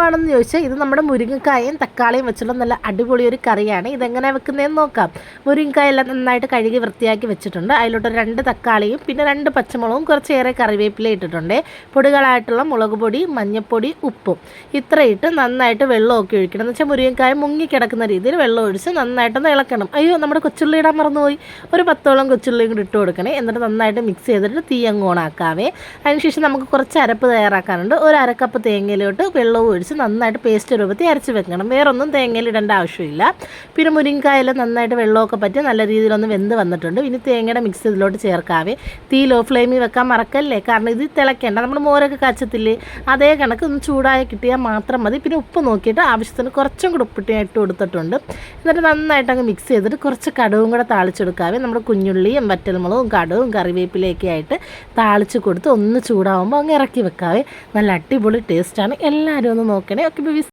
എന്തുവാണെന്ന് ചോദിച്ചാൽ ഇത് നമ്മുടെ മുരിങ്ങക്കായും തക്കാളിയും വെച്ചുള്ള നല്ല അടിപൊളി ഒരു കറിയാണ്. ഇതെങ്ങനെ വെക്കുന്നതെന്ന് നോക്കാം. മുരിങ്ങക്കായ എല്ലാം നന്നായിട്ട് കഴുകി വൃത്തിയാക്കി വെച്ചിട്ടുണ്ട്. അതിലോട്ട് 2 തക്കാളിയും പിന്നെ 2 പച്ചമുളകും കുറച്ചേറെ കറിവേപ്പില ഇട്ടിട്ടുണ്ട്. പൊടികളായിട്ടുള്ള മുളക് പൊടി, മഞ്ഞൾപ്പൊടി, ഉപ്പും ഇത്രയിട്ട് നന്നായിട്ട് വെള്ളമൊക്കെ ഒഴിക്കണം. എന്ന് വെച്ചാൽ മുരിങ്ങക്കായ മുങ്ങിക്കിടക്കുന്ന രീതിയിൽ വെള്ളം ഒഴിച്ച് നന്നായിട്ടൊന്ന് ഇളക്കണം. അയ്യോ, നമ്മുടെ കൊച്ചുള്ളി ഇടാൻ മറന്നുപോയി. ഒരു 10ഓളം കൊച്ചുള്ളിയും കൂടി ഇട്ട് കൊടുക്കണേ. എന്നിട്ട് നന്നായിട്ട് മിക്സ് ചെയ്തിട്ട് തീ അങ്ങ് ഓണാക്കാവേ. അതിനുശേഷം നമുക്ക് കുറച്ച് അരപ്പ് തയ്യാറാക്കാനുണ്ട്. ഒരു അരക്കപ്പ് തേങ്ങയിലോട്ട് വെള്ളവും ഒഴിച്ച് നന്നായിട്ട് പേസ്റ്റ് രൂപത്തിൽ അരച്ച് വെക്കണം. വേറൊന്നും തേങ്ങയിൽ ഇടേണ്ട ആവശ്യമില്ല. പിന്നെ മുരിങ്ങക്കായെല്ലാം നന്നായിട്ട് വെള്ളമൊക്കെ പറ്റി നല്ല രീതിയിലൊന്ന് വെന്ത് വന്നിട്ടുണ്ട്. ഇനി തേങ്ങയുടെ മിക്സ് ഇതിലോട്ട് ചേർക്കാവേ. തീ ലോ ഫ്ലെയിമിൽ വെക്കാൻ മറക്കല്ലേ, കാരണം ഇത് തിളയ്ക്കേണ്ട. നമ്മൾ മോരൊക്കെ കാച്ചത്തില്ലേ, അതേ കണക്ക് ഒന്ന് ചൂടായി കിട്ടിയാൽ മാത്രം മതി. പിന്നെ ഉപ്പ് നോക്കിയിട്ട് ആവശ്യത്തിന് കുറച്ചും കൂടി ഉപ്പിട്ട് ഇട്ട് കൊടുത്തിട്ടുണ്ട്. എന്നിട്ട് നന്നായിട്ട് അങ്ങ് മിക്സ് ചെയ്തിട്ട് കുറച്ച് കടുവും കൂടെ താളിച്ചെടുക്കാവേ. നമ്മുടെ കുഞ്ഞുള്ളിയും വറ്റൽമുളകും കടുവും കറിവേപ്പിലയൊക്കെ ആയിട്ട് താളിച്ച് കൊടുത്ത് ഒന്ന് ചൂടാവുമ്പോൾ അങ്ങ് ഇറക്കി വെക്കാവേ. നല്ല അടിപൊളി ടേസ്റ്റാണ്. എല്ലാവരും ഒന്ന് നോക്കണേ. Okay babies.